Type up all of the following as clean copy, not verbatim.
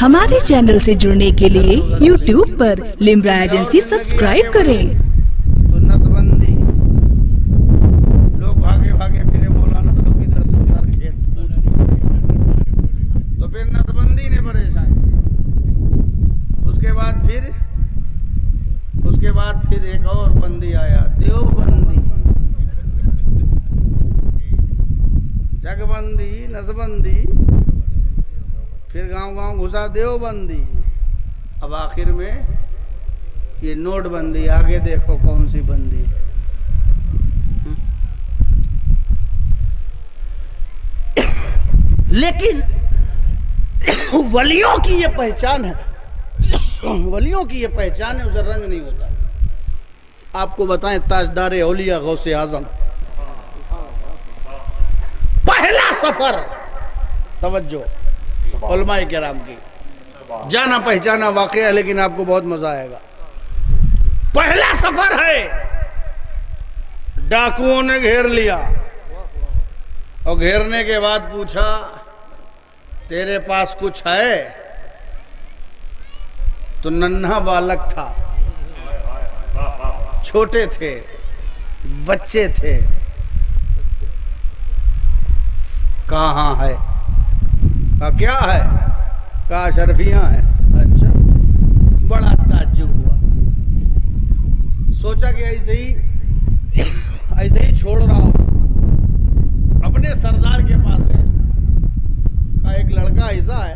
हमारे चैनल से जुड़ने के लिए YouTube पर लिम्रा एजेंसी सब्सक्राइब करें। तो नसबंदी लोग भागे भागे फिरे मौलाना लोग इधर से उधर खेत कूद दी, तो फिर नसबंदी ने परेशान। उसके बाद फिर एक और बंदी आया, देवबंदी। जगबंदी, नसबंदी, फिर गांव गांव घुसा देवबंदी। अब आखिर में ये नोटबंदी। आगे देखो कौन सी बंदी है। लेकिन वलियों की ये पहचान है, वलियों की ये पहचान है, उसे रंग नहीं होता। आपको बताएं, ताजदार औलिया गौसे आजम, पहला सफर, तवज्जो उलमाए किराम की, जाना पहचाना वाकया है, लेकिन आपको बहुत मजा आएगा। पहला सफर है, डाकुओं ने घेर लिया और घेरने के बाद पूछा, तेरे पास कुछ है? तो नन्हा बालक था, छोटे थे, बच्चे थे। कहाँ है? कहा क्या है? कहा अशरफियाँ हैं। अच्छा, बड़ा ताज्जुब हुआ। सोचा कि ऐसे ही छोड़ रहा हूं। अपने सरदार के पास गया, कहा एक लड़का ऐसा है,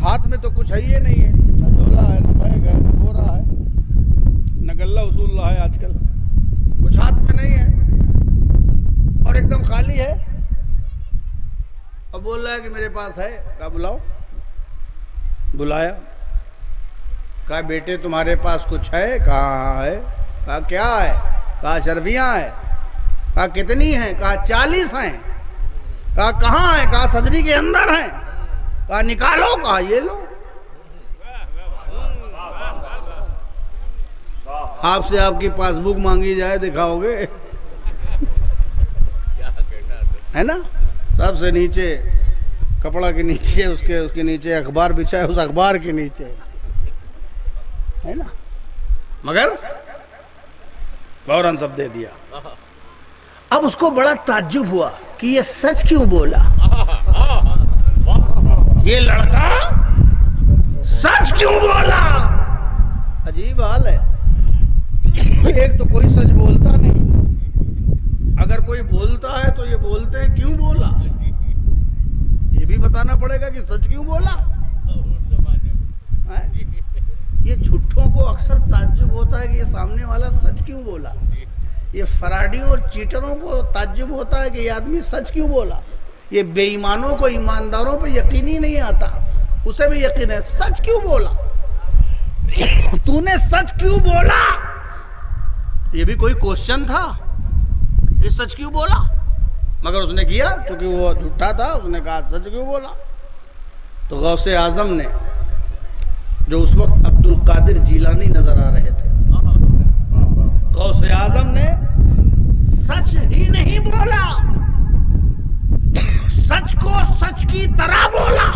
हाथ में तो कुछ है ही नहीं है, न झोला है, न बैग है, न बोरा है, न गल्ला उसूल रहा है आजकल, कुछ हाथ में नहीं है और एकदम खाली है। और बोल रहा है कि मेरे पास है। कहा बुलाओ। बुलाया, कहा बेटे तुम्हारे पास कुछ है? कहा है। कहा क्या है? कहा शर्फियाँ है। कहा कितनी हैं? कहा 40 हैं। कहा कहाँ है? कहा सदरी के अंदर हैं। कहा निकालो। कहा ये लो। आपसे आपकी पासबुक मांगी जाए, दिखाओगे? है ना? सबसे नीचे कपड़ा के नीचे, उसके नीचे अखबार बिछा है, उस अखबार के नीचे, है ना? मगर फौरन सब दे दिया। अब उसको बड़ा ताज्जुब हुआ कि ये सच क्यों बोला, ये लड़का सच क्यों बोला। अजीब हाल है। एक तो कोई सच बोलता नहीं, अगर कोई बोलता है तो ये बोलते हैं क्यों बोला, ये भी बताना पड़ेगा कि सच क्यों बोला। ये झूठों को अक्सर ताज्जुब होता है कि ये सामने वाला सच क्यों बोला। ये फराडियों और चीटरों को ताज्जुब होता है कि ये आदमी सच क्यों बोला। ये बेईमानों को ईमानदारों पे यकीन ही नहीं आता, उसे भी यकीन है, सच क्यों बोला, तूने सच क्यों बोला। ये भी कोई क्वेश्चन था, ये सच क्यों बोला। मगर उसने किया, क्योंकि वो झूठा था, उसने कहा सच क्यों बोला। तो गौसे आजम ने, जो उस वक्त अब्दुल कादिर जीलानी नजर आ रहे थे, गौसे आजम ने सच ही नहीं बोला, सच को सच की तरह बोला।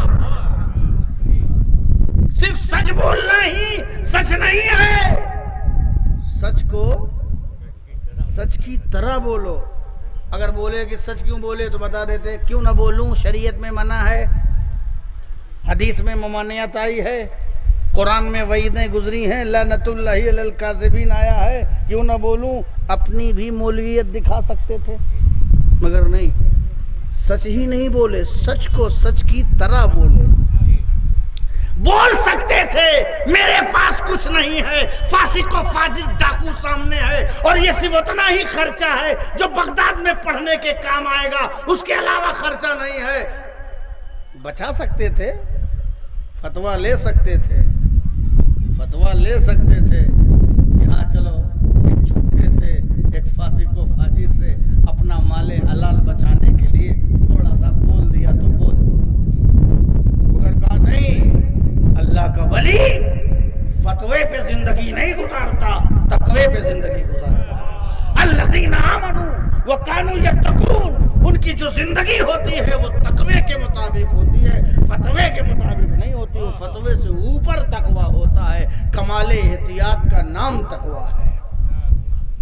सिर्फ सच बोलना ही सच नहीं है, सच को सच की तरह बोलो। अगर बोले कि सच क्यों बोले तो बता देते, क्यों ना बोलूं, शरीयत में मना है, हदीस में ममानियत आई है, कुरान में वईदें गुजरी हैं, लानतुल्लाहि अलल काज़िबीन आया है, क्यों ना बोलूं। अपनी भी मौलवियत दिखा सकते थे, मगर नहीं, सच ही नहीं बोले, सच को सच की तरह बोले। बोल सकते थे मेरे पास कुछ नहीं है, फासिक और फाजिल डाकू सामने है और ये सिर्फ उतना ही खर्चा है जो बगदाद में पढ़ने के काम आएगा, उसके अलावा खर्चा नहीं है। बचा सकते थे, फतवा ले सकते थे, फतवा ले सकते थे। यहाँ चलो, एक झूठे से, एक फासिक और फाजिल से अपना माले हलाल बचाने के लिए थोड़ा सा बोल दिया तो बोल दिया, मगर कहा नहीं, अल्लाह का वली फतवे पे जिंदगी नहीं गुजारता, तकवे पे जिंदगी गुजारता है। अल्लज़ीना आमनू व कानू यत्तकून, उनकी जो जिंदगी होती है वो तकवे के मुताबिक होती है, फतवे के मुताबिक नहीं ہوتی وہ فتوے سے اوپر تقوی ہوتا ہے. کمال احتیاط کا نام تقوی ہے.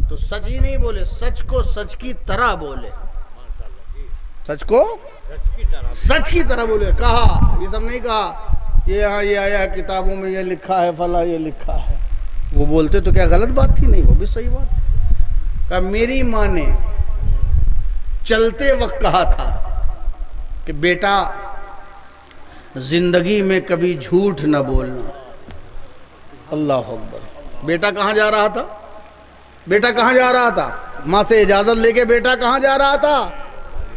تو سچ ہی نہیں بولے, سچ کو سچ کی طرح بولے, سچ کو سچ کی طرح بولے. کہا یہ سب نہیں کہا یہ یہاں یہ آیا ہے کتابوں میں یہ لکھا ہے فلاں یہ لکھا ہے. وہ بولتے تو کیا غلط بات تھی؟ نہیں, وہ بھی صحیح بات تھی. کہا میری ماں نے چلتے وقت کہا تھا کہ بیٹا زندگی میں کبھی جھوٹ نہ بولنا. اللہ اکبر. بیٹا کہاں جا رہا تھا؟ بیٹا کہاں جا رہا تھا؟ ماں سے اجازت لے کے بیٹا کہاں جا رہا تھا؟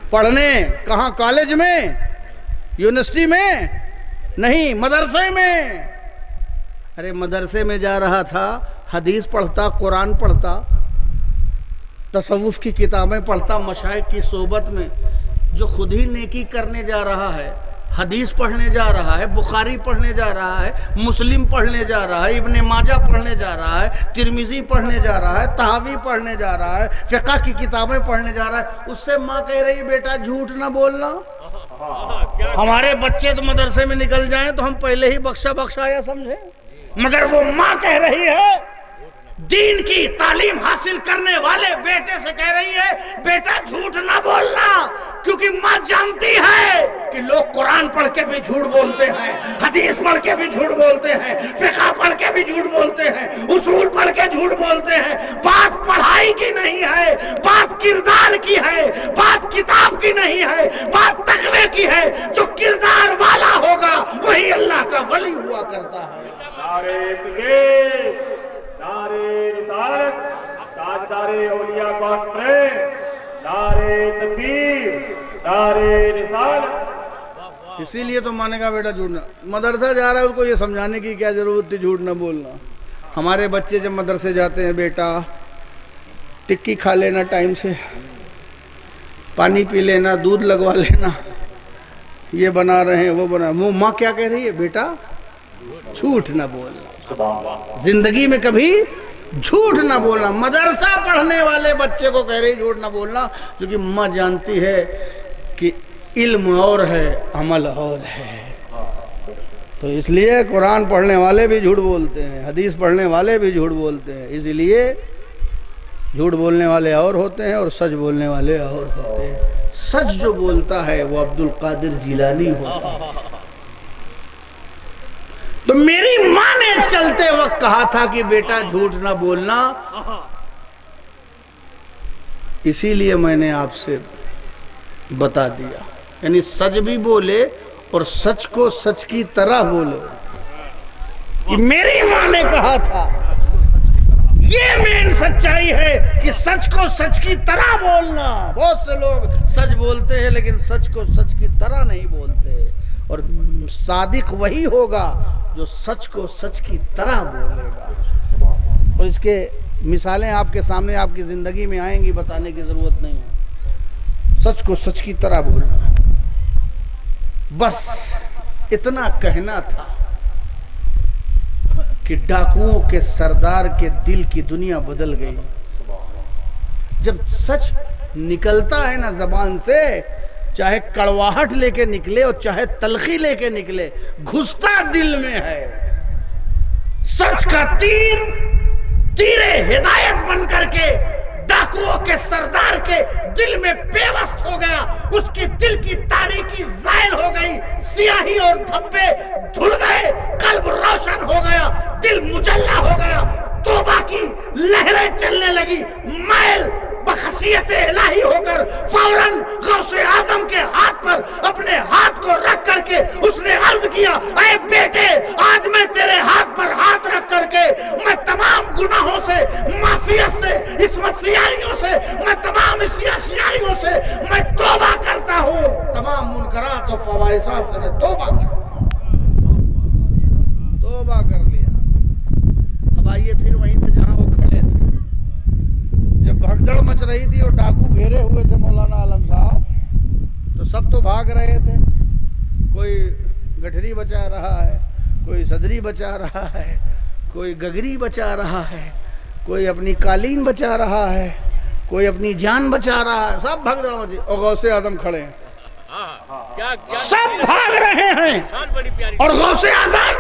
پڑھنے. کہاں؟ کالج میں, یونیورسٹی میں نہیں, مدرسے میں. ارے مدرسے میں جا رہا تھا, حدیث پڑھتا, قرآن پڑھتا, تصوف کی کتابیں پڑھتا, مشائخ کی صحبت میں. جو خود ہی نیکی کرنے جا رہا ہے, حدیث پڑھنے جا رہا ہے, بخاری پڑھنے جا رہا ہے, مسلم پڑھنے جا رہا ہے, ابن ماجہ پڑھنے جا رہا ہے, ترمذی پڑھنے جا رہا ہے, طحاوی پڑھنے جا رہا ہے, فقہ کی کتابیں پڑھنے جا رہا ہے, اس سے ماں کہہ رہی بیٹا جھوٹ نہ بولنا. ہمارے بچے تو مدرسے میں نکل جائیں تو ہم پہلے ہی بخشا بخشایا سمجھیں, مگر وہ ماں کہہ رہی ہے دین کی تعلیم حاصل کرنے والے بیٹے سے کہہ رہی ہے بیٹا جھوٹ نہ بولنا. کیونکہ ماں جانتی ہے کہ لوگ قرآن پڑھ کے بھی جھوٹ بولتے ہیں, حدیث پڑھ کے بھی جھوٹ بولتے ہیں, فقہ پڑھ کے بھی جھوٹ بولتے ہیں, اصول پڑھ کے جھوٹ بولتے ہیں. بات پڑھائی کی نہیں ہے, بات کردار کی ہے, بات کتاب کی نہیں ہے, بات تقوی کی ہے. جو کردار والا ہوگا وہی اللہ کا ولی ہوا کرتا ہے. نعرے تکبیر, نعرے رسالت, تاجدار اولیاء کانفرنس, نعرے تکبیر, نعرے رسالت. اسی لیے تو مانے گا بیٹا جھوٹ نہ. مدرسہ جا رہا ہے اس کو یہ سمجھانے کی کیا ضرورت تھی جھوٹ نہ بولنا. ہمارے بچے جب مدرسے جاتے ہیں بیٹا ٹکی کھا لینا ٹائم سے, پانی پی لینا, دودھ لگوا لینا, یہ بنا رہے ہیں وہ بنا. وہ ماں کیا کہہ رہی ہے بیٹا جھوٹ نہ بولنا, زندگی میں کبھی جھوٹ نہ بولنا. مدرسہ پڑھنے والے بچے کو کہہ رہی جھوٹ نہ بولنا, کیونکہ ماں جانتی ہے کہ علم اور ہے عمل اور ہے. تو اس لیے قرآن پڑھنے والے بھی جھوٹ بولتے ہیں, حدیث پڑھنے والے بھی جھوٹ بولتے ہیں. اسی لیے جھوٹ بولنے والے اور ہوتے ہیں اور سچ بولنے والے اور ہوتے ہیں. سچ جو بولتا ہے وہ عبد القادر جیلانی ہوتا ہے. تو میری ماں نے چلتے وقت کہا تھا کہ بیٹا جھوٹ نہ بولنا, اسی لیے میں نے آپ سے بتا دیا. یعنی سچ بھی بولے اور سچ کو سچ کی طرح بولے. میری ماں نے کہا تھا, یہ مین سچائی ہے کہ سچ کو سچ کی طرح بولنا. بہت سے لوگ سچ بولتے ہیں لیکن سچ کو سچ کی طرح نہیں بولتے, اور صادق وہی ہوگا جو سچ کو سچ کی طرح بولے گا. اور اس کے مثالیں آپ کے سامنے آپ کی زندگی میں آئیں گی, بتانے کی ضرورت نہیں ہے. سچ کو سچ کی طرح بولنا. بس اتنا کہنا تھا کہ ڈاکوؤں کے سردار کے دل کی دنیا بدل گئی. جب سچ نکلتا ہے نا زبان سے, چاہے کڑواہٹ لے کے نکلے اور چاہے تلخی لے کے نکلے, گھستا دل میں ہے. سچ کا تیر تیرے ہدایت بن کر کے ڈاکوؤں کے سردار کے دل میں پیوست ہو گیا. اس کی دل کی تاریکی زائل ہو گئی, سیاہی اور دھبے دھل گئے, قلب روشن ہو گیا, دل مجلہ ہو گیا, توبہ کی لہریں چلنے لگی. مائل بخشیت الہی ہو کر فوراً غوث اعظم کے ہاتھ پر اپنے ہاتھ کو رکھ کر کے اس نے عرض کیا, اے بیٹے آج میں تیرے ہاتھ پر ہاتھ رکھ کر کے میں تمام گناہوں سے, معصیت سے, عصمت سیاریوں سے, میں تمام سیاریوں سے میں توبہ کرتا ہوں. تمام منکرات و فواحشات سے میں توبہ کرتا ہوں. توبہ کر لیا. اب آئیے پھر وہیں سے جہاں وہ کھڑے تھے, جب بھگدڑ مچ رہی تھی اور ڈاکو گھیرے ہوئے تھے مولانا عالم صاحب, تو سب تو بھاگ رہے تھے. کوئی گٹھری بچا رہا ہے, کوئی صدری بچا رہا ہے, کوئی گگری بچا رہا ہے, کوئی اپنی قالین بچا رہا ہے, کوئی اپنی جان بچا رہا ہے. سب بھگدڑ مچی اور غوث اعظم کھڑے ہیں. सब भाग रहे हैं और गौसे आज़म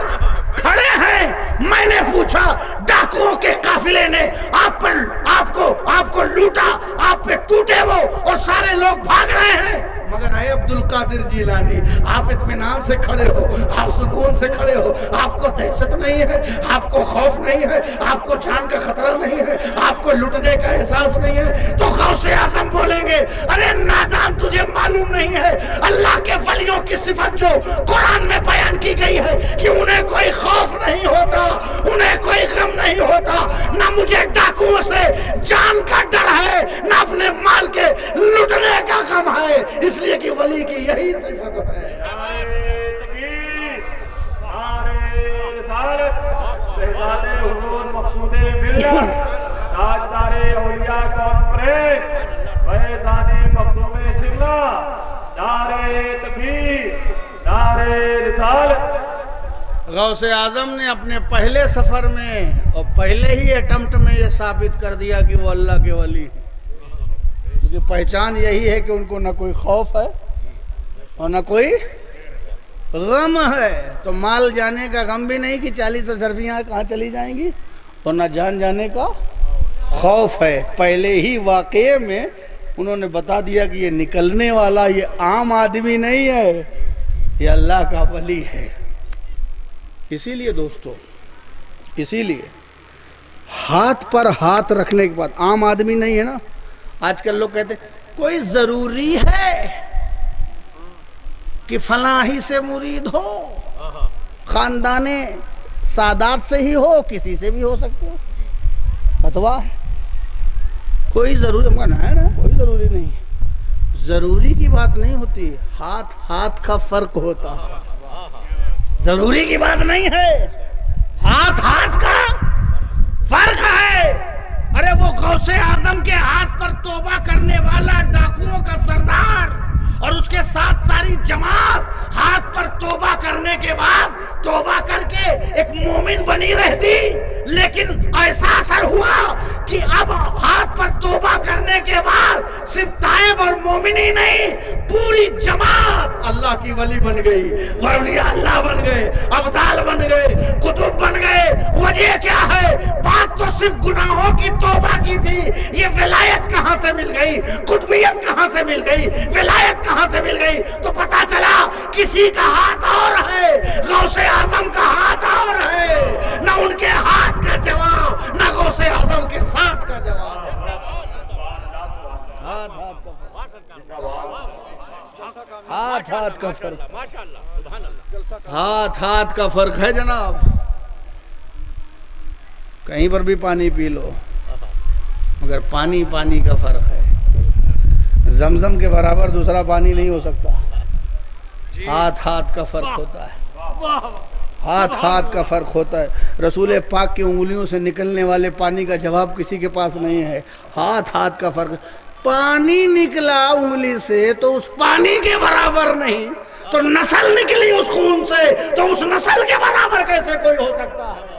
खड़े हैं। मैंने पूछा, डाकुओं के काफिले ने आपको लूटा, आप पे टूटे वो और सारे लोग भाग रहे हैं, मगर है अब्दुल कादिर जिलानी, आप इत्मीनान से खड़े हो, आप सुकून से खड़े हो, आपको दहशत नहीं है, आपको खौफ नहीं है, आपको जान का खतरा नहीं है, आपको लुटने का एहसास नहीं है। तो गौसे आज़म बोलेंगे, अरे नादान, तुझे मालूम नहीं है अल्लाह के वलियों की सिफत जो कुरान में बयान की गई है कि उन्हें कोई खौफ नहीं होता, उन्हें कोई गम नहीं होता, ना मुझे डाकुओं से जान का डर है, ना अपने माल के लुटने का गम है, इसलिए कि वली की यही सिफत है। नारे तकबीर, नारे रिसालत, शहजादे हुजूर मक़सूदे मिल्लत, ताजदारे औलिया कॉन्फ्रेंस, फैज़ाने मखदूमे शिमला, नारे तकबीर, नारे रिसालत। गौसे आज़म ने अपने पहले सफ़र में और पहले ही अटेम्प्ट में ये साबित कर दिया कि वो अल्लाह के वली हैं, क्योंकि पहचान यही है कि उनको ना कोई खौफ है और ना कोई गम है। तो माल जाने का गम भी नहीं कि 40 अशरफियाँ कहाँ चली जाएंगी, और ना जान जाने का खौफ है। पहले ही वाक़ये में उन्होंने बता दिया कि ये निकलने वाला ये आम आदमी नहीं है, ये अल्लाह का वली है। इसीलिए दोस्तों, इसीलिए हाथ पर हाथ रखने के बाद, आम आदमी नहीं है ना। आजकल लोग कहते हैं कोई ज़रूरी है कि फलां ही से मुरीद हो, ख़ानदाने सादात से ही हो, किसी से भी हो सकते हो, फतवा है, कोई ज़रूरी है ना, कोई ज़रूरी नहीं। ज़रूरी की बात नहीं होती, हाथ हाथ का फ़र्क होता है। ज़रूरी की बात नहीं है, हाथ हाथ का फ़र्क है। अरे वो गौसे आज़म के हाथ पर तौबा करने वाला डाकुओं का सरदार और उसके साथ सारी जमात हाथ पर तौबा करने के बाद तौबा करके एक मोमिन बनी रहती, लेकिन ऐसा असर हुआ कि अब हाथ पर तौबा करने के बाद सिर्फ ताइब और मोमिन ही नहीं, पूरी जमात अल्लाह की वली बन गई, वलिया अल्लाह बन गए, अब्दाल बन गए, कुतुब बन गए। वजह क्या है? बात तो सिर्फ गुनाहों की तौबा की थी, ये विलायत कहाँ से मिल गई, कुतुबियत कहाँ से मिल गई, विलायत कहाँ से मिल गई? तो पता चला किसी का हाथ और है, गौसे आज़म का हाथ और है। ना उनके हाथ का जवाब, ना गौसे आज़म के साथ का जवाब। हाथ हाथ का फर्क, हाथ हाथ का फर्क है जनाब। कहीं पर भी पानी पी लो, मगर पानी पानी का फर्क है। जमजम के बराबर दूसरा पानी नहीं हो सकता। हाथ हाथ का फर्क होता है, हाथ हाथ का फर्क होता है। रसूल पाक की उंगलियों से निकलने वाले पानी का जवाब किसी के पास नहीं है। हाथ हाथ का फर्क, पानी निकला उंगली से तो उस पानी के बराबर नहीं, तो नस्ल निकली उस खून से तो उस नस्ल के बराबर कैसे कोई हो सकता है?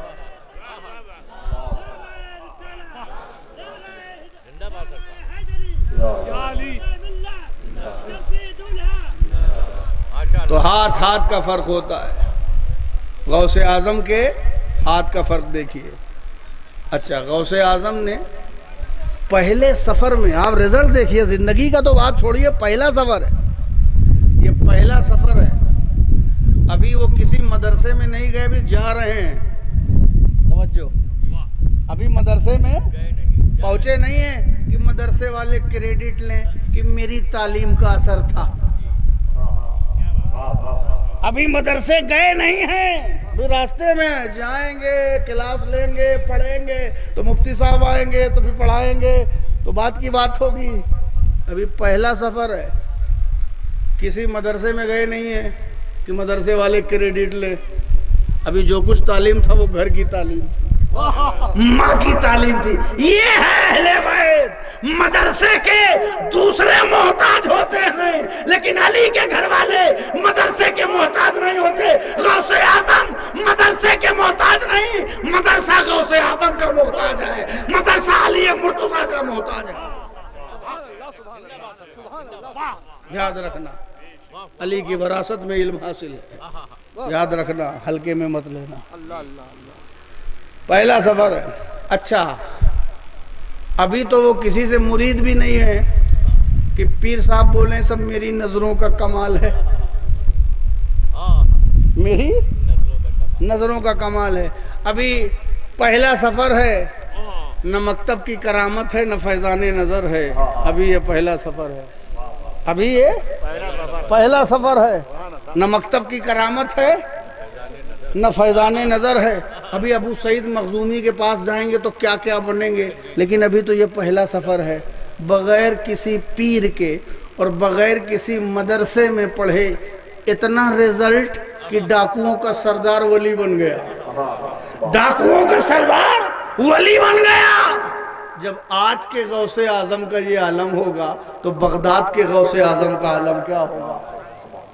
तो हाथ हाथ का फर्क होता है। गौसे आज़म के हाथ का फर्क देखिए। अच्छा, गौसे आज़म ने पहले सफ़र में, आप रिजल्ट देखिए, ज़िंदगी का तो बात छोड़िए, पहला सफ़र है ये, पहला सफ़र है। अभी वो किसी मदरसे में नहीं गए, भी जा रहे हैं। समझो, अभी मदरसे में पहुँचे नहीं हैं कि मदरसे वाले क्रेडिट लें कि मेरी तालीम का असर था। अभी मदरसे गए नहीं हैं, अभी रास्ते में जाएंगे, क्लास लेंगे, पढ़ेंगे, तो मुफ्ती साहब आएंगे तो फिर पढ़ाएंगे, तो बात की बात होगी। अभी पहला सफ़र है, किसी मदरसे में गए नहीं हैं कि मदरसे वाले क्रेडिट ले। अभी जो कुछ तालीम था वो घर की तालीम थी, माँ की तालीम थी। ये है अहले बैत। मदरसे के दूसरे मोहताज होते हैं, लेकिन अली के घर वाले मदरसे के मोहताज नहीं होते। गौसे आज़म मदरसे के मोहताज नहीं, मदरसा गौसे आज़म का मोहताज है, मदरसा अली मुर्तज़ा का मोहताज है। याद रखना, علی کی وراثت میں علم حاصل ہے، یاد رکھنا، ہلکے میں مت لینا۔ پہلا سفر ہے۔ اچھا ابھی تو وہ کسی سے مرید بھی نہیں ہے کہ پیر صاحب بولیں سب میری نظروں کا کمال ہے، میری نظروں کا کمال ہے۔ ابھی پہلا سفر ہے، نہ مکتب کی کرامت ہے نہ فیضان نظر ہے، ابھی یہ پہلا سفر ہے، ابھی یہ پہلا سفر ہے، نہ مکتب کی کرامت ہے نہ فیضان نظر ہے۔ ابھی ابو سعید مخزومی کے پاس جائیں گے تو کیا کیا بنیں گے، لیکن ابھی تو یہ پہلا سفر ہے۔ بغیر کسی پیر کے اور بغیر کسی مدرسے میں پڑھے اتنا رزلٹ کہ ڈاکوؤں کا سردار ولی بن گیا، ڈاکوؤں کا سردار ولی بن گیا۔ جب آج کے غوث اعظم کا یہ عالم ہوگا تو بغداد کے غوث اعظم کا عالم کیا ہوگا؟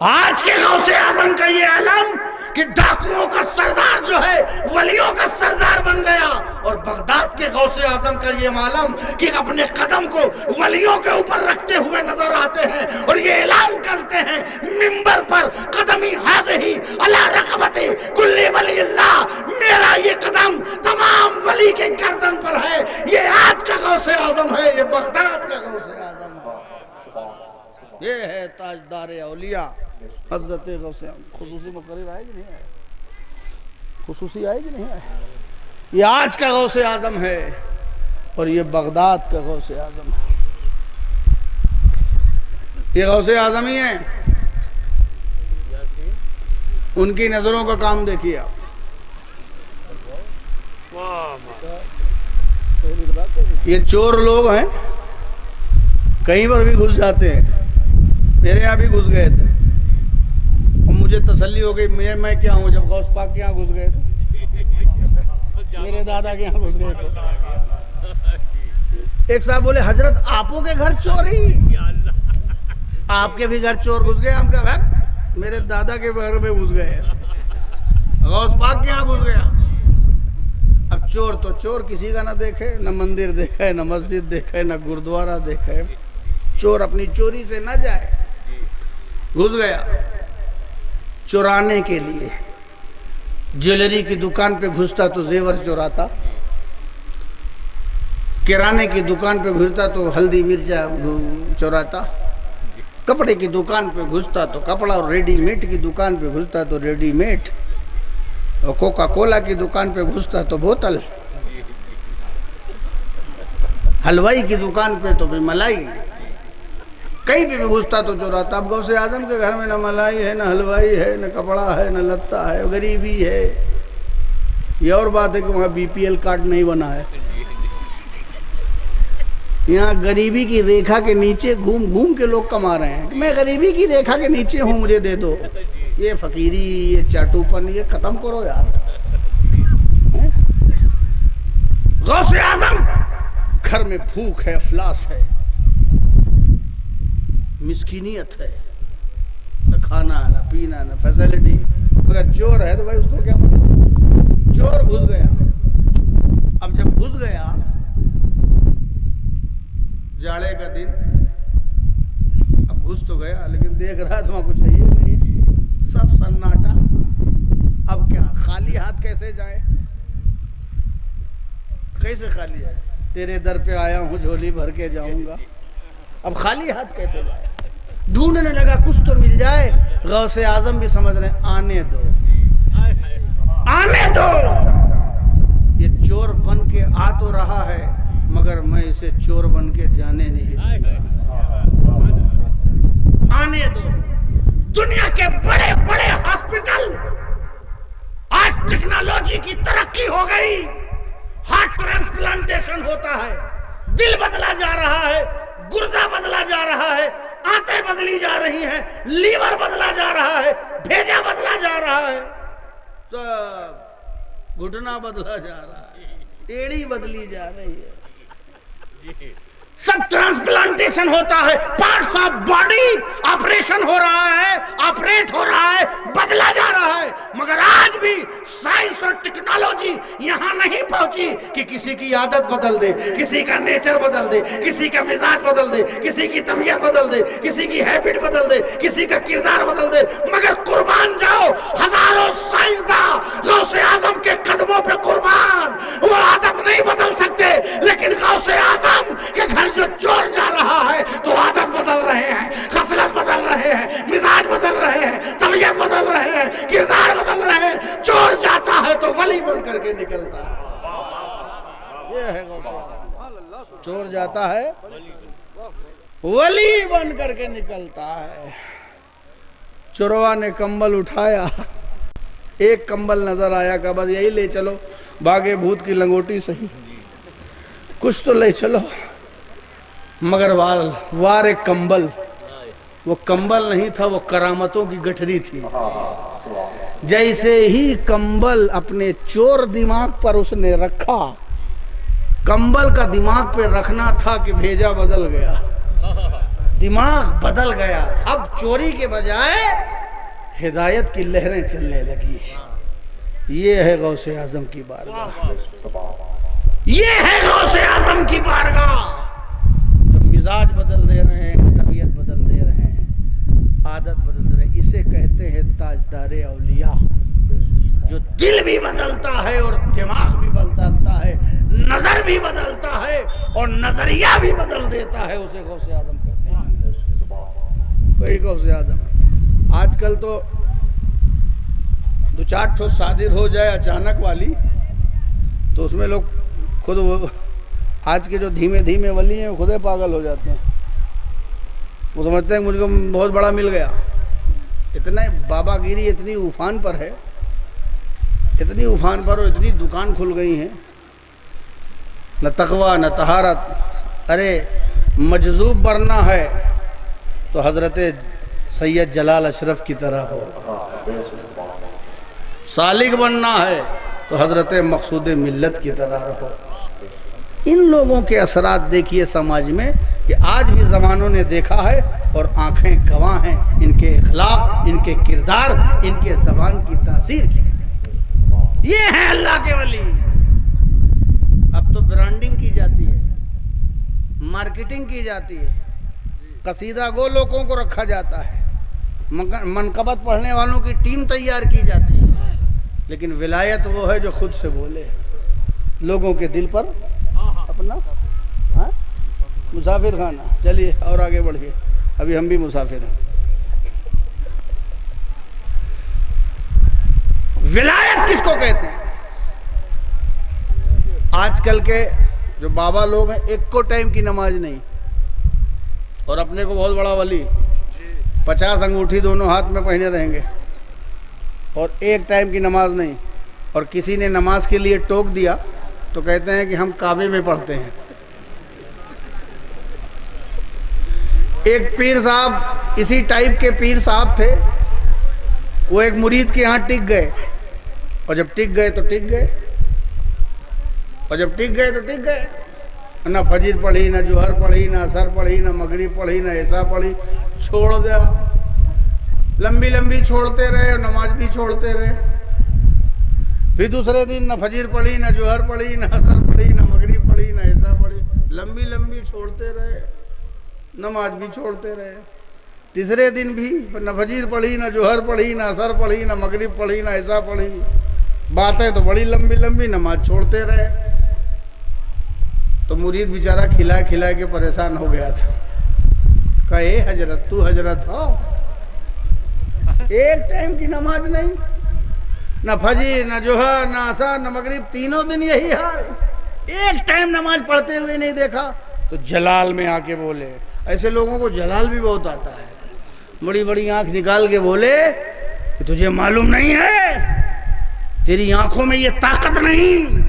آج کے غوث اعظم کا یہ عالم کہ ڈاکوؤں کا سردار جو ہے ولیوں کا سردار بن گیا، اور بغداد کے غوث اعظم کا یہ عالم کہ اپنے قدم کو ولیوں کے اوپر رکھتے ہوئے نظر آتے ہیں اور یہ اعلان کرتے ہیں منبر پر، قدمی حاضہی علی رقبت کل ولی اللہ، میرا یہ قدم تمام ولی کے گردن پر ہے۔ یہ آج کا غوث اعظم ہے، یہ بغداد کا غوث اعظم ہے، یہ ہے تاجدار اولیاء حضرت غوث اعظم۔ خصوصی مقرر آئے کہ نہیں آئے؟ خصوصی آئے کہ نہیں آئے؟ یہ آج کا غوث اعظم ہے اور یہ بغداد کا غوث اعظم ہے، یہ غوث اعظم ہی ہیں۔ ان کی نظروں کا کام دیکھیے آپ۔ یہ چور لوگ ہیں، کہیں پر بھی گھس جاتے ہیں، میرے یہاں بھی گھس گئے تھے اور مجھے تسلی ہو گئی میں کیا ہوں، جب غوث پاک کے یہاں گھس گئے تھے، میرے دادا کے یہاں گھس گئے تھے۔ ایک صاحب بولے حضرت آپوں کے گھر چوری، آپ کے بھی گھر چور گھس گئے؟ ہم کہا میرے دادا کے گھر میں گھس گئے، غوث پاک کے یہاں گھس گیا۔ اب چور تو چور کسی کا نہ دیکھے، نہ مندر دیکھے، نہ مسجد دیکھے، نہ گردوارہ دیکھے، چور اپنی چوری سے نہ جائے، گھس گیا چورانے کے لیے۔ جیولری کی دکان پہ گھستا تو زیور چوراتا، کرانے کی دکان پہ گھستا تو ہلدی مرچا چوراتا، کپڑے کی دکان پہ گھستا تو کپڑا، اور ریڈی میٹ کی دکان پہ گھستا تو ریڈی میٹ، اور کوکا کولا کی دکان پہ گھستا تو بوتل، حلوائی کی دکان پہ تو بھی ملائی، کہیں پہ بھی گھستا تو چوراتا۔ اب غوث اعظم کے گھر میں نہ ملائی ہے، نہ حلوائی ہے، نہ کپڑا ہے، نہ لتا ہے، غریبی ہے۔ یہ اور بات ہے کہ وہاں بی پی ایل کارڈ نہیں بنا ہے، یہاں غریبی کی ریکھا کے نیچے گھوم گھوم کے لوگ کما رہے ہیں۔ میں غریبی کی ریکھا کے نیچے ہوں، مجھے دے دو۔ یہ فقیری، یہ چاٹو پن، یہ ختم کرو یار۔ غوث اعظم گھر میں بھوک ہے، افلاس ہے، مسکینیت ہے، نہ کھانا نہ پینا نہ فیسلٹی، مگر چور ہے تو بھائی اس کو کیا مطلب؟ چور گھس گیا۔ اب جب گھس گیا، جاڑے کا دن، اب گھس تو گیا لیکن دیکھ رہا تو وہاں کچھ ہے ہی نہیں، سب سناٹا۔ اب کیا خالی ہاتھ کیسے جائے؟ کیسے خالی ہے؟ تیرے در پہ آیا ہوں جھولی بھر کے جاؤں گا، اب خالی ہاتھ کیسے جائے؟ ڈھونڈنے لگا کچھ تو مل جائے۔ غوث اعظم بھی سمجھ رہے آنے دو، آنے دو، یہ چور بن کے آ تو رہا ہے مگر میں اسے چور بن کے جانے نہیں دوں گا، آنے دو۔ دنیا کے بڑے بڑے ہاسپٹل، آج ٹیکنالوجی کی ترقی ہو گئی، ہارٹ ٹرانسپلانٹیشن ہوتا ہے، دل بدلا جا رہا ہے، گردہ بدلا جا رہا ہے، آنتیں بدلی جا رہی ہیں، لیور بدلا جا رہا ہے، بھیجا بدلا جا رہا ہے، سب گھٹنا بدلا جا رہا ہے، ایڑی بدلی جا رہی ہے، सब ट्रांसप्लांटेशन होता है, पार्ट्स ऑफ बॉडी ऑपरेशन हो रहा है, ऑपरेट हो रहा है, बदला जा रहा है। मगर आज भी साइंस और टेक्नोलॉजी यहाँ नहीं पहुंची कि किसी की आदत बदल दे, किसी का नेचर बदल दे, किसी का मिजाज बदल दे, किसी की तबीयत बदल दे, किसी की हैबिट बदल दे, किसी का किरदार बदल दे। मगर कुर्बान जाओ हजारों साइंसदान गौसे आजम के कदमों पे कुर्बान, वो आदत नहीं बदल सकते, लेकिन गौसे आजम के घर जो चोर जा रहा है तो आदत बदल रहे हैं, खसलत बदल रहे हैं, मिजाज बदल रहे हैं, तबीयत बदल रहे हैं, किरदार बदल रहे हैं। चोर जाता है तो वली बन करके निकलता है। ये है गौसे आजम। चोर जाता है वली बन करके निकलता है। चोरवा ने कंबल उठाया, एक कंबल नजर आया का बस यही ले चलो, भागे भूत की लंगोटी सही, कुछ तो ले चलो। मगर वार एक कंबल, वो कंबल नहीं था, वो करामतों की गठरी थी। जैसे ही कंबल अपने चोर दिमाग पर उसने रखा, कंबल का दिमाग पे रखना था कि भेजा बदल गया, दिमाग बदल गया। अब चोरी के बजाय हिदायत की लहरें चलने लगी। ये है गौसे आजम की बारगाह, ये है गौसे आजम की बारगाह। जो मिजाज बदल दे रहे हैं, तबीयत बदल दे रहे हैं, आदत बदल रहे हैं, इसे कहते हैं ताजदारे औलिया। जो दिल भी बदलता है और दिमाग भी बदलता है, नजर भी बदलता है और नजरिया भी बदल देता है, उसे गौसे आजम कहते हैं। वही गौसे आजम। आजकल तो दो चार ठो शादी हो जाए अचानक वाली, तो उसमें लोग खुद, आज के जो धीमे धीमे वली हैं वो खुद ही पागल हो जाते हैं। वो समझते हैं मुझको बहुत बड़ा मिल गया। इतने बाबागिरी इतनी उफान पर है, इतनी उफान पर, और इतनी दुकान खुल गई हैं, न तकवा न तहारत। अरे मजजूब बनना है तो हज़रत सैयद जलाल अशरफ की तरह हो, सालिक बनना है तो हज़रत मकसूद मिल्लत की तरह रहो। इन लोगों के असरात देखिए समाज में कि आज भी ज़मानों ने देखा है और आंखें गवाह हैं इनके इखलाक, इनके किरदार, इनके ज़बान की तासीर की। ये है अल्लाह के वली। अब तो ब्रांडिंग की जाती है, मार्केटिंग की जाती है, कसीदा गो लोगों को रखा जाता है, मनकबत पढ़ने वालों की टीम तैयार की जाती है, लेकिन विलायत वो है जो खुद से बोले, लोगों के दिल पर अपना मुसाफिर खाना। चलिए और आगे बढ़िए, अभी हम भी मुसाफिर हैं। विलायत किसको कहते हैं? आजकल के जो बाबा लोग हैं, एक को टाइम की नमाज नहीं, और अपने को बहुत बड़ा वली, 50 अंगूठी दोनों हाथ में पहने रहेंगे, और एक टाइम की नमाज नहीं। और किसी ने नमाज के लिए टोक दिया तो कहते हैं कि हम काबे में पढ़ते हैं। एक पीर साहब, इसी टाइप के पीर साहब थे, वो एक मुरीद के यहाँ टिक गए, और जब टिक गए तो टिक गए, और जब टिक गए तो टिक गए। ना फजीर पढ़ी, ना जोहर पढ़ी, ना असर पढ़ी, ना मगरिब पढ़ी, ना ऐसा पढ़ी, छोड़ दिया। लंबी लंबी छोड़ते रहे और नमाज भी छोड़ते रहे। फिर दूसरे दिन ना फजीर पढ़ी, ना जोहर पढ़ी, ना असर पढ़ी, ना मगरिब पढ़ी, ना ऐसा पढ़ी, लंबी लंबी छोड़ते रहे, नमाज भी छोड़ते रहे। तीसरे दिन भी ना फजीर पढ़ी, ना जोहर पढ़ी, ना असर पढ़ी, ना मगरिब पढ़ी, ना ऐसा पढ़ी, बातें तो बड़ी लंबी लंबी, नमाज छोड़ते रहे। तो मुरीद बेचारा खिला खिला के परेशान हो गया था। कहे हजरत, तू हजरत हो, एक टाइम की नमाज नहीं, ना फजीर, ना जोहर, ना असर, ना मगरिब, तीनों दिन यही हाल, एक टाइम नमाज पढ़ते हुए नहीं देखा। तो जलाल में आके बोले, ऐसे लोगों को जलाल भी बहुत आता है, बड़ी बड़ी आंख निकाल के बोले कि तुझे मालूम नहीं है, तेरी आंखों में ये ताकत नहीं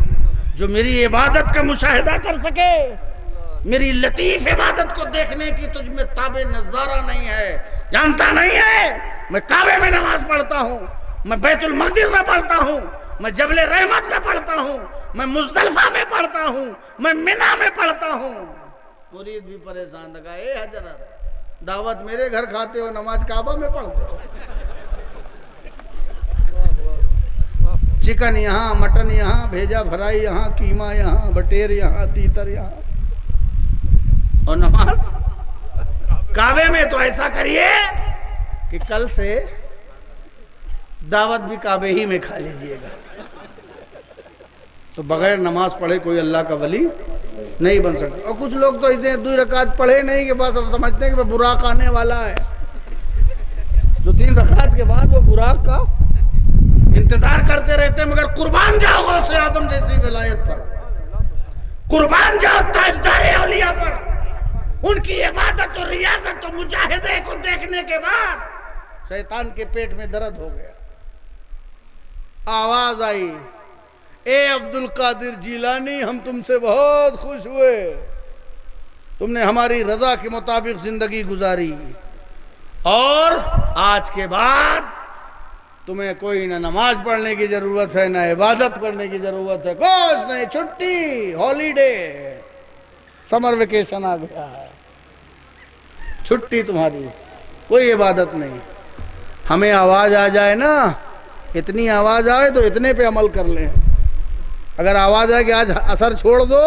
जो मेरी इबादत का मुशाहिदा कर सके, मेरी लतीफ इबादत को देखने की तुझ में ताबे नज़ारा नहीं है, जानता नहीं है। मैं काबे में नमाज पढ़ता हूँ, मैं बैतुल मक़दिस में पढ़ता हूँ, मैं जबल रहमत में पढ़ता हूँ, मैं मुज़दलिफ़ा में पढ़ता हूँ, मैं मिना में पढ़ता हूँ। مرید بھی پریشان تھا. کہا اے حضرت دعوت میرے گھر کھاتے ہو, نماز کعبہ میں پڑھتے ہو. چکن یہاں, مٹن یہاں, بھیجا فرائی یہاں, قیمہ یہاں, بٹیر یہاں, تیتر یہاں, اور نماز کعبے میں. تو ایسا کریے کہ کل سے دعوت بھی کعبے ہی میں کھا لیجئے گا. تو بغیر نماز پڑھے کوئی اللہ کا ولی نہیں بن سکتا. اور کچھ لوگ تو اسے 2 رکعت پڑھے نہیں کہ بس اب سمجھتے ہیں کہ براق آنے والا ہے. جو 3 رکعت کے بعد وہ براق کا انتظار کرتے رہتے ہیں. مگر قربان جاؤ غوث اعظم جیسی ولایت پر, قربان جاؤ تاجدار اولیاء پر. ان کی عبادت اور ریاضت اور مجاہدے کو دیکھنے کے بعد شیطان کے پیٹ میں درد ہو گیا. آواز آئی, اے عبد القادر جیلانی, ہم تم سے بہت خوش ہوئے, تم نے ہماری رضا کے مطابق زندگی گزاری, اور آج کے بعد تمہیں کوئی نہ نماز پڑھنے کی ضرورت ہے, نہ عبادت کرنے کی ضرورت ہے, کچھ نہیں, چھٹی, ہالیڈے, سمر ویکیشن آ گیا ہے, چھٹی تمہاری, کوئی عبادت نہیں. ہمیں آواز آ جائے نا, اتنی آواز آئے تو اتنے پہ عمل کر لیں. اگر آواز آئے کہ آج اثر چھوڑ دو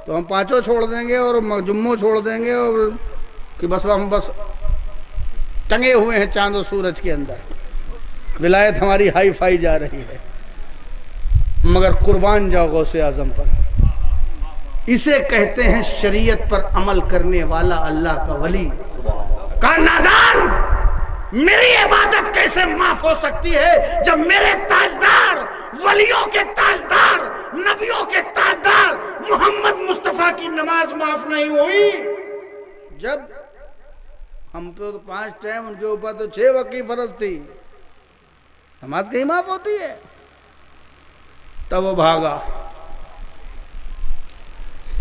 تو ہم 5 چھوڑ دیں گے اور جمعوں چھوڑ دیں گے, اور کہ بس ہم بس ٹنگے ہوئے ہیں چاند و سورج کے اندر, ولایت ہماری ہائی فائی جا رہی ہے. مگر قربان جاؤ غوث اعظم پر. اسے کہتے ہیں شریعت پر عمل کرنے والا اللہ کا ولی. کہا نادان, میری عبادت کیسے معاف ہو سکتی ہے جب میرے تاجدار, ولیوں کے تاجدار, نبیوں کے تاجدار محمد مصطفیٰ کی نماز معاف نہیں ہوئی. جب ہم پہ تو 5 ٹائم, ان کے اوپر تو 6 وقت کی فرض تھی, نماز کہیں معاف ہوتی ہے؟ تب وہ بھاگا.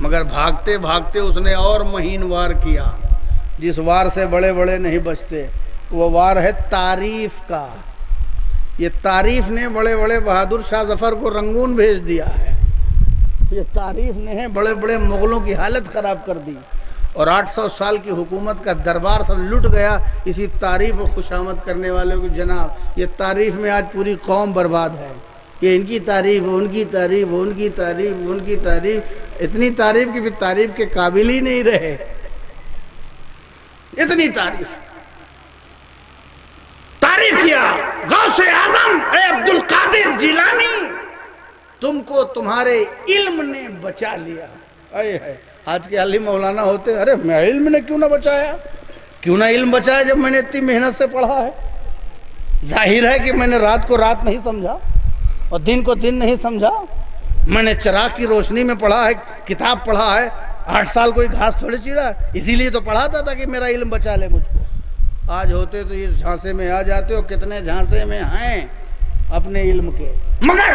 مگر بھاگتے بھاگتے اس نے اور مہین وار کیا, جس وار سے بڑے بڑے نہیں بچتے. وہ وار ہے تعریف کا. یہ تعریف نے بڑے بڑے بہادر شاہ ظفر کو رنگون بھیج دیا ہے. یہ تعریف نے بڑے بڑے مغلوں کی حالت خراب کر دی, اور 800 سال کی حکومت کا دربار سب لٹ گیا اسی تعریف و خوشامد کرنے والوں کو. جناب یہ تعریف میں آج پوری قوم برباد ہے. یہ ان کی تعریف, ان کی تعریف, ان کی تعریف, ان کی تعریف, اتنی تعریف کہ پھر تعریف کے قابل ہی نہیں رہے. اتنی تعریف کیا. غوث اعظم اے عبد القادر جیلانی, تم کو تمہارے علم نے بچا لیا. آج کے عالم مولانا ہوتے, ارے میں علم نے کیوں نہ بچایا, کیوں نہ علم بچایا جب میں نے اتنی محنت سے پڑھا ہے. ظاہر ہے کہ میں نے رات کو رات نہیں سمجھا اور دن کو دن نہیں سمجھا. میں نے چراغ کی روشنی میں پڑھا ہے, کتاب پڑھا ہے. 8 سال کوئی گھاس تھوڑی چیڑا, اسی لیے تو پڑھاتا تھا کہ میرا علم بچا لے مجھ کو. آج ہوتے تو اس جھانسے میں آ جاتے, ہو کتنے جھانسے میں ہیں اپنے علم کے. مگر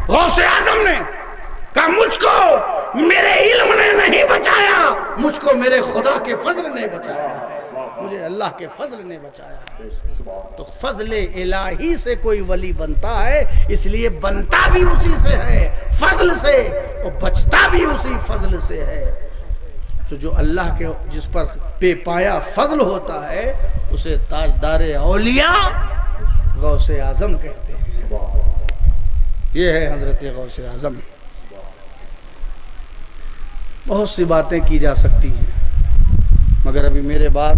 غوث اعظم نے کہا مجھ کو میرے علم نے نہیں بچایا, مجھ کو میرے خدا کے فضل نے بچایا ہے, مجھے اللہ کے فضل نے بچایا ہے. تو فضل الہی سے کوئی ولی بنتا ہے, اس لیے بنتا بھی اسی سے ہے, فضل سے, اور بچتا بھی اسی فضل سے ہے. تو جو اللہ کے جس پر بے پایا فضل ہوتا ہے اسے تاجدار اولیاء غوث اعظم کہتے ہیں. یہ ہے حضرت غوث اعظم. بہت سی باتیں کی جا سکتی ہیں, مگر ابھی میرے بعد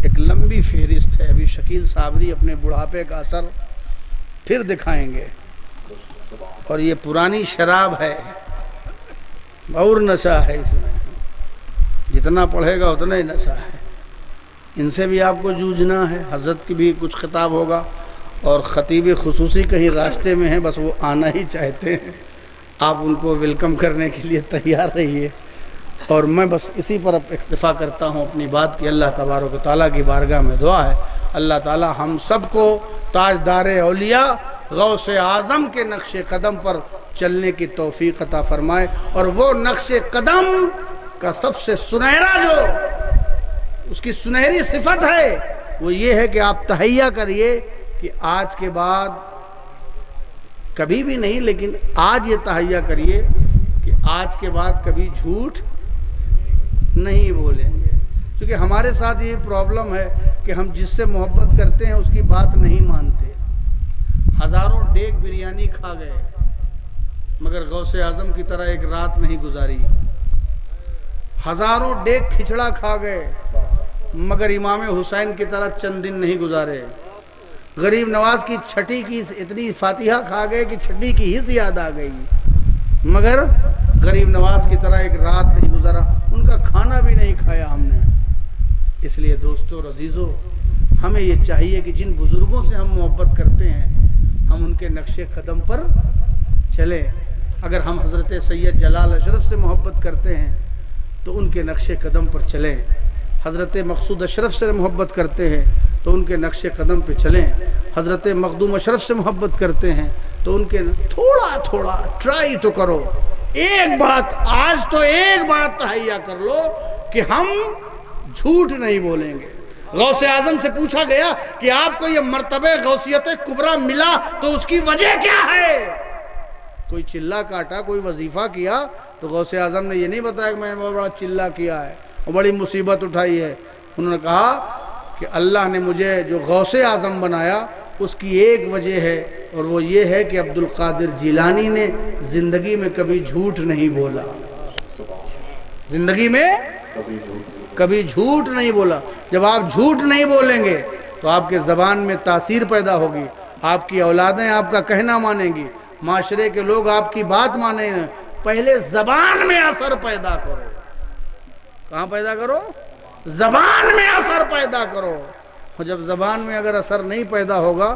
ایک لمبی فہرست ہے. ابھی شکیل صابری اپنے بڑھاپے کا اثر پھر دکھائیں گے, اور یہ پرانی شراب ہے اور نشہ ہے اس میں, جتنا پڑھے گا اتنا ہی نشہ ہے. ان سے بھی آپ کو جوجھنا ہے. حضرت کی بھی کچھ خطاب ہوگا, اور خطیب خصوصی کہیں راستے میں ہیں, بس وہ آنا ہی چاہتے ہیں. آپ ان کو ویلکم کرنے کے لیے تیار رہیے. اور میں بس اسی پر اکتفا کرتا ہوں اپنی بات کی. اللہ تبارک و تعالیٰ کی بارگاہ میں دعا ہے, اللہ تعالیٰ ہم سب کو تاجدار اولیاء غوث اعظم کے نقش قدم پر چلنے کی توفیق عطا فرمائے. اور وہ نقش قدم کا سب سے سنہرا جو اس کی سنہری صفت ہے وہ یہ ہے کہ آپ تہیہ کریے کہ آج کے بعد کبھی بھی نہیں, لیکن آج یہ تہیہ کریے کہ آج کے بعد کبھی جھوٹ नहीं बोलेंगे। क्योंकि हमारे साथ ये प्रॉब्लम है कि हम जिससे मोहब्बत करते हैं उसकी बात नहीं मानते। हज़ारों डेग बिरयानी खा गए मगर गौसे आज़म की तरह एक रात नहीं गुजारी। हज़ारों डेग खिचड़ा खा गए मगर इमाम हुसैन की तरह चंद दिन नहीं गुजारे। गरीब नवाज की छठी की इतनी फातिहा खा गए कि छठी की हिस्स याद आ गई मगर गरीब नवाज की तरह एक रात नहीं गुजारा। उनका खाना भी नहीं खाया हमने। इसलिए दोस्तों और अजीज़ों, हमें ये चाहिए कि जिन बुज़ुर्गों से हम मोहब्बत करते हैं हम उनके नक्शे कदम पर चलें। अगर हम हज़रत सैयद जलाल अशरफ से मोहब्बत करते हैं तो उनके नक्शे कदम पर चलें। हज़रत मक़सूद अशरफ से मोहब्बत करते हैं तो उनके नक्शे कदम पर चलें। हज़रत मखदूम अशरफ से मोहब्बत करते हैं तो उनके थोड़ा थोड़ा ट्राई तो करो। एक बात, आज तो एक बात तहैया कर लो कि हम झूठ नहीं बोलेंगे। गौसे आज़म से पूछा गया कि आपको ये मर्तबे गौसियत कुबरा मिला तो उसकी वजह क्या है? कोई चिल्ला काटा, कोई वजीफ़ा किया तो गौसे आज़म ने ये नहीं बताया कि मैंने बहुत बड़ा चिल्ला किया है और बड़ी मुसीबत उठाई है। उन्होंने कहा कि अल्लाह ने मुझे जो गौसे आज़म बनाया उसकी एक वजह है और वो ये है कि अब्दुल कादिर जिलानी ने ज़िंदगी में कभी झूठ नहीं बोला। ज़िंदगी में कभी झूठ नहीं बोला। जब आप झूठ नहीं बोलेंगे तो आपके ज़बान में तासीर पैदा होगी, आपकी औलादें आपका कहना मानेंगी, माशरे के लोग आपकी बात मानेंगे। पहले ज़बान में असर पैदा करो। कहाँ पैदा करो? ज़बान में असर पैदा करो। और जब ज़बान में अगर असर नहीं पैदा होगा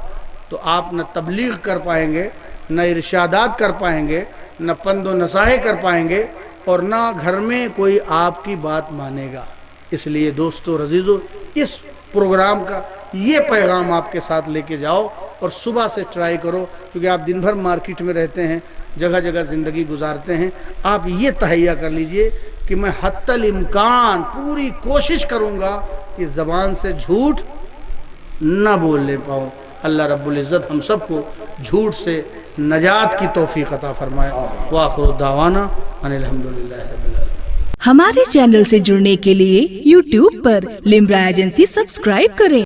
तो आप न तबलीग कर पाएंगे, न इरशादात कर पाएंगे, न पंदो नसाहे कर पाएंगे और न घर में कोई आपकी बात मानेगा। इसलिए दोस्तों अज़ीज़ों, इस प्रोग्राम का ये पैगाम आपके साथ लेके जाओ और सुबह से ट्राई करो। क्योंकि आप दिन भर मार्केट में रहते हैं, जगह जगह ज़िंदगी गुजारते हैं। आप ये तहैया कर लीजिए कि मैं हत्तल इम्कान पूरी कोशिश करूँगा कि ज़बान से झूठ न बोलने पाऊँ। अल्लाह रब्बुल इज़्ज़त हम सबको झूठ से नजात की तौफीक अता फरमाए। व आखिरु दावाना अनिल हम्दुलिल्लाहि रब्बिल आलमीन। हमारे चैनल से जुड़ने के लिए YouTube पर लिम्रा एजेंसी सब्सक्राइब करें।